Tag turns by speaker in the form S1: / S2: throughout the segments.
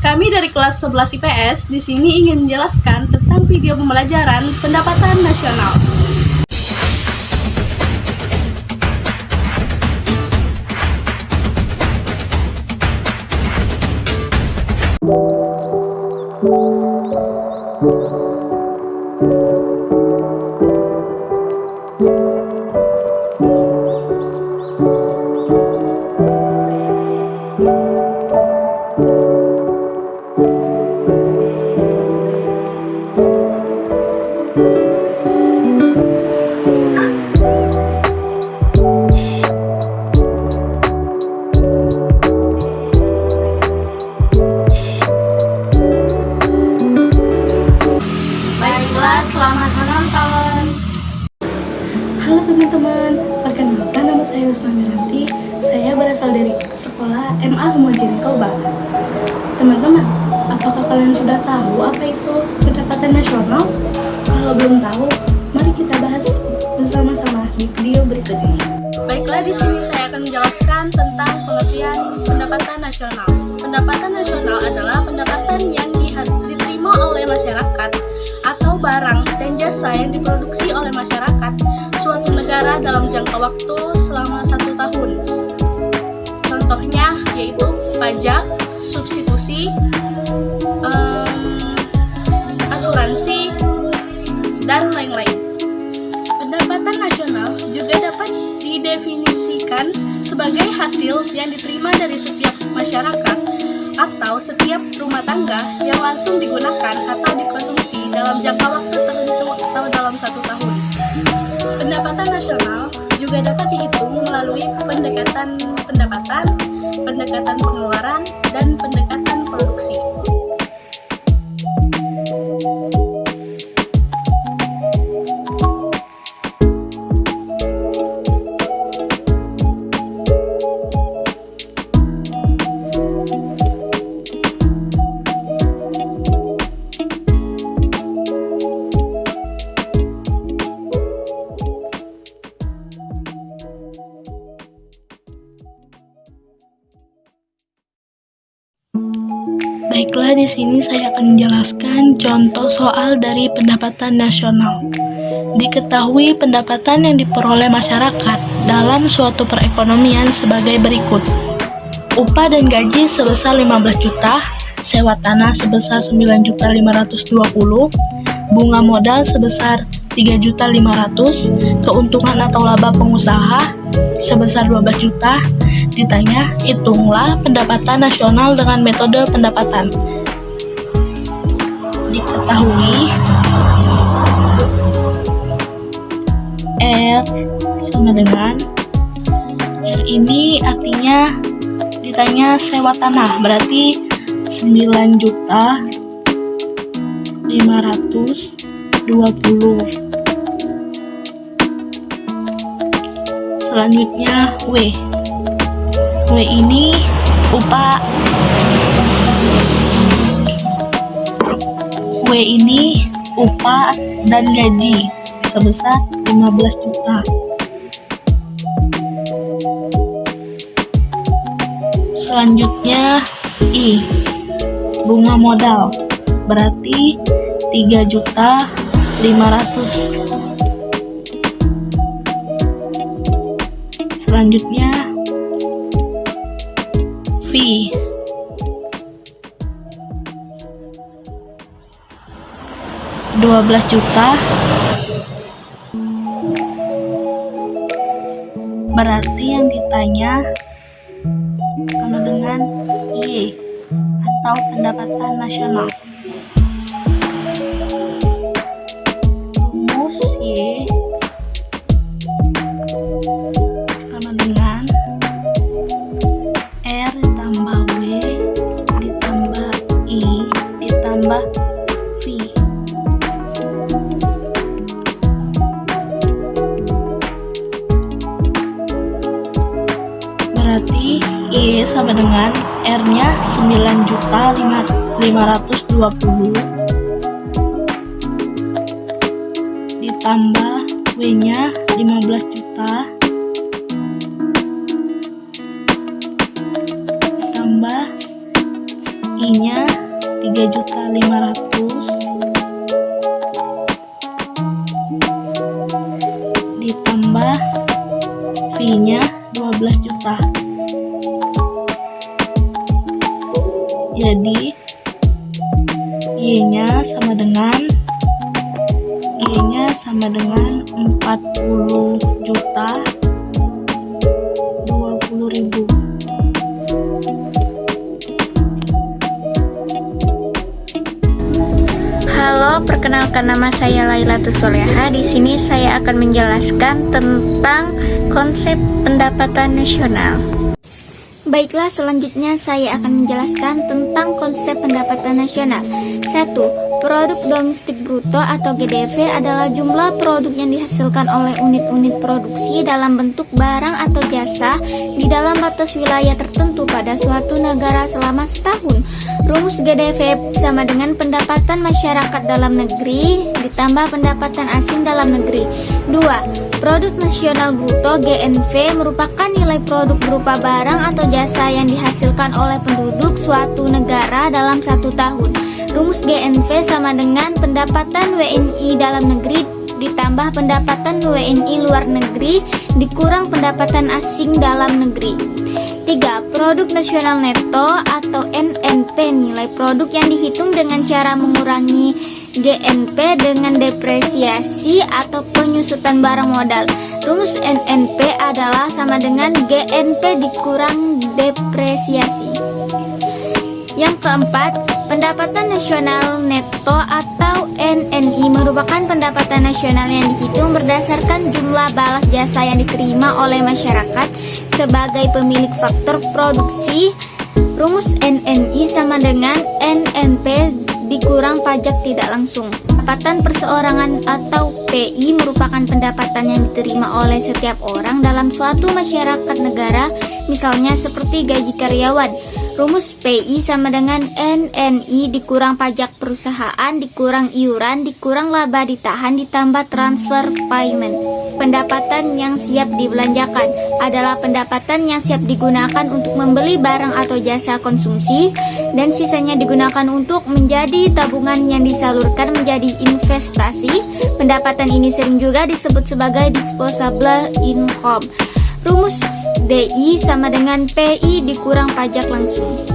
S1: Kami dari kelas 11 IPS di sini ingin menjelaskan tentang video pembelajaran pendapatan nasional. Selamat menonton.
S2: Halo teman-teman, perkenalkan nama saya Usna Miranti. Saya berasal dari sekolah MA Homogen Koba. Teman-teman, apakah kalian sudah tahu apa itu pendapatan nasional? Kalau belum tahu, mari kita bahas bersama-sama di video berikut ini.
S1: Baiklah, di sini saya akan menjelaskan tentang pengertian pendapatan nasional. Pendapatan nasional adalah pendapatan yang diterima oleh masyarakat atau barang dan jasa yang diproduksi oleh masyarakat suatu negara dalam jangka waktu selama 1 tahun. Contohnya yaitu pajak, substitusi, asuransi, dan lain-lain. Pendapatan nasional juga dapat didefinisikan sebagai hasil yang diterima dari setiap masyarakat atau setiap rumah tangga yang langsung digunakan atau dikonsumsi dalam jangka waktu tertentu atau dalam 1 tahun. Pendapatan nasional juga dapat dihitung melalui pendekatan pendapatan, pendekatan pengeluaran, dan pendekatan produksi.
S2: Baiklah, di sini saya akan menjelaskan contoh soal dari pendapatan nasional. Diketahui pendapatan yang diperoleh masyarakat dalam suatu perekonomian sebagai berikut. Upah dan gaji sebesar 15 juta, sewa tanah sebesar 9.520, bunga modal sebesar 3.500.000, keuntungan atau laba pengusaha sebesar 12 juta. Ditanya, hitunglah pendapatan nasional dengan metode pendapatan. Diketahui R sama dengan R ini artinya ditanya sewa tanah, berarti 9.520. Selanjutnya W ini upah. W ini upah dan gaji sebesar 15 juta. Selanjutnya I, bunga modal, berarti 3.500.000. Selanjutnya V, $12 juta, berarti yang ditanya sama dengan Y atau pendapatan nasional. Rumus Y sama dengan R ditambah W ditambah I ditambah V. Berarti I sama dengan R-nya 9.520 ditambah W-nya 15 juta ditambah I-nya 3.500.000 ditambah fee-nya 12 juta. Jadi Y-nya sama dengan 40 juta 20.000.
S3: Halo, perkenalkan nama saya Lailatus Soleha. Di sini saya akan menjelaskan tentang konsep pendapatan nasional. Baiklah, selanjutnya saya akan menjelaskan tentang konsep pendapatan nasional. 1. Produk domestik bruto atau GDP adalah jumlah produk yang dihasilkan oleh unit-unit produksi dalam bentuk barang atau jasa di dalam batas wilayah tertentu pada suatu negara selama setahun. Rumus GDP sama dengan pendapatan masyarakat dalam negeri ditambah pendapatan asing dalam negeri. 2. Produk nasional bruto GNV merupakan nilai produk berupa barang atau jasa yang dihasilkan oleh penduduk suatu negara dalam satu tahun. Rumus GNV sama dengan pendapatan WNI dalam negeri ditambah pendapatan WNI luar negeri dikurang pendapatan asing dalam negeri. 3. Produk nasional neto atau NNP, nilai produk yang dihitung dengan cara mengurangi GNP dengan depresiasi atau penyusutan barang modal. Rumus NNP adalah sama dengan GNP dikurang depresiasi. Yang keempat, pendapatan nasional neto atau NNI merupakan pendapatan nasional yang dihitung berdasarkan jumlah balas jasa yang diterima oleh masyarakat sebagai pemilik faktor produksi. Rumus NNI sama dengan NNP dikurang pajak tidak langsung. Pendapatan perseorangan atau PI merupakan pendapatan yang diterima oleh setiap orang dalam suatu masyarakat negara, misalnya seperti gaji karyawan. Rumus PI sama dengan NNI dikurang pajak perusahaan, dikurang iuran, dikurang laba ditahan, ditambah transfer payment. Pendapatan yang siap dibelanjakan adalah pendapatan yang siap digunakan untuk membeli barang atau jasa konsumsi dan sisanya digunakan untuk menjadi tabungan yang disalurkan menjadi investasi. Pendapatan ini sering juga disebut sebagai disposable income. Rumus DI sama dengan PI dikurang pajak langsung.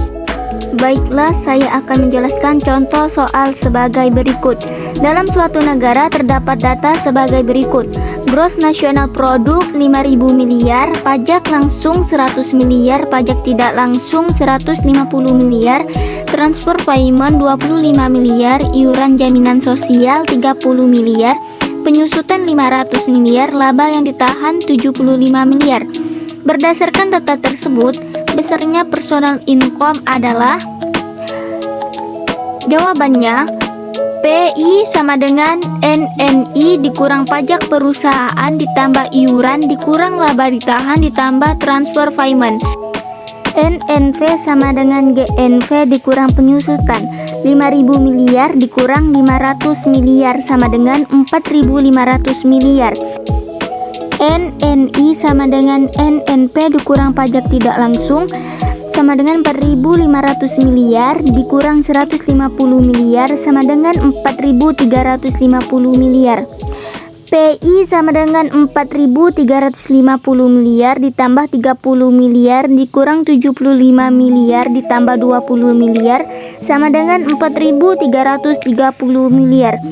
S3: Baiklah, saya akan menjelaskan contoh soal sebagai berikut. Dalam suatu negara terdapat data sebagai berikut. Gross nasional produk 5.000 miliar, pajak langsung 100 miliar, pajak tidak langsung 150 miliar, transfer payment 25 miliar, iuran jaminan sosial 30 miliar, penyusutan 500 miliar, laba yang ditahan 75 miliar. Berdasarkan data tersebut, besarnya personal income adalah, jawabannya PI sama dengan NNI dikurang pajak perusahaan ditambah iuran dikurang laba ditahan ditambah transfer payment. NNV sama dengan GNV dikurang penyusutan. 5.000 miliar dikurang 500 miliar sama dengan 4.500 miliar. NNI sama dengan NNP dikurang pajak tidak langsung sama dengan 4.500 miliar dikurang 150 miliar sama dengan 4.350 miliar. PI sama dengan 4.350 miliar ditambah 30 miliar dikurang 75 miliar ditambah 20 miliar sama dengan 4.330 miliar.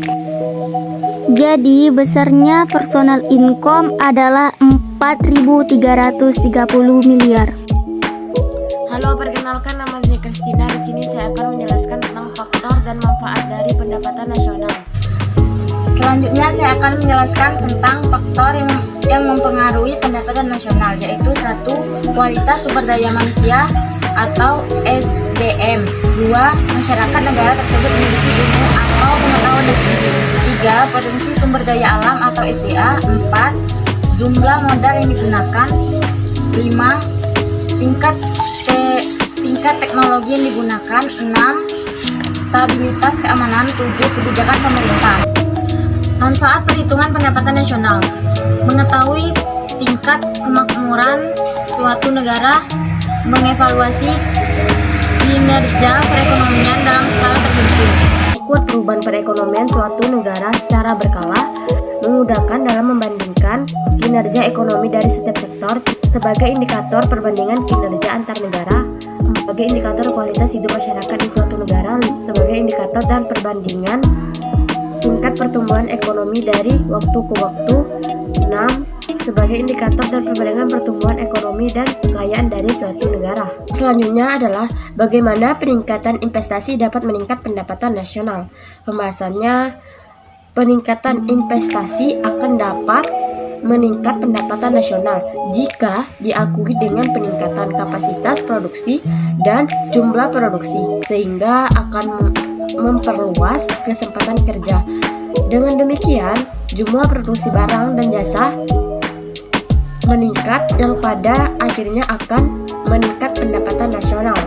S3: Jadi besarnya personal income adalah 4.330 miliar.
S4: Halo, perkenalkan nama saya Kristina. Di sini saya akan menjelaskan tentang faktor dan manfaat dari pendapatan nasional. Selanjutnya saya akan menjelaskan tentang faktor yang mempengaruhi pendapatan nasional, yaitu 1. Kualitas sumber daya manusia atau SDM. 2. Masyarakat negara tersebut memiliki ilmu atau pengetahuan yang tinggi. 3. Potensi sumber daya alam atau SDA. 4. Jumlah modal yang digunakan. 5. Tingkat teknologi yang digunakan. 6. Stabilitas keamanan. 7. Kebijakan pemerintah. Manfaat perhitungan pendapatan nasional: mengetahui tingkat kemakmuran suatu negara, mengevaluasi kinerja perekonomian tentang perekonomian suatu negara secara berkala, memudahkan dalam membandingkan kinerja ekonomi dari setiap sektor sebagai indikator perbandingan kinerja antar negara, sebagai indikator kualitas hidup masyarakat di suatu negara, sebagai indikator dan perbandingan tingkat pertumbuhan ekonomi dari waktu ke waktu. 6. Sebagai indikator dan perbandingan pertumbuhan ekonomi dan kekayaan dari suatu negara. Selanjutnya adalah bagaimana peningkatan investasi dapat meningkat pendapatan nasional. Pembahasannya, peningkatan investasi akan dapat meningkat pendapatan nasional jika diakui dengan peningkatan kapasitas produksi dan jumlah produksi, sehingga akan memperluas kesempatan kerja. Dengan demikian, jumlah produksi barang dan jasa meningkat yang pada akhirnya akan meningkat pendapatan nasional.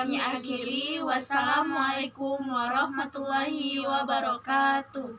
S1: kami akhiri. Wassalamualaikum warahmatullahi wabarakatuh.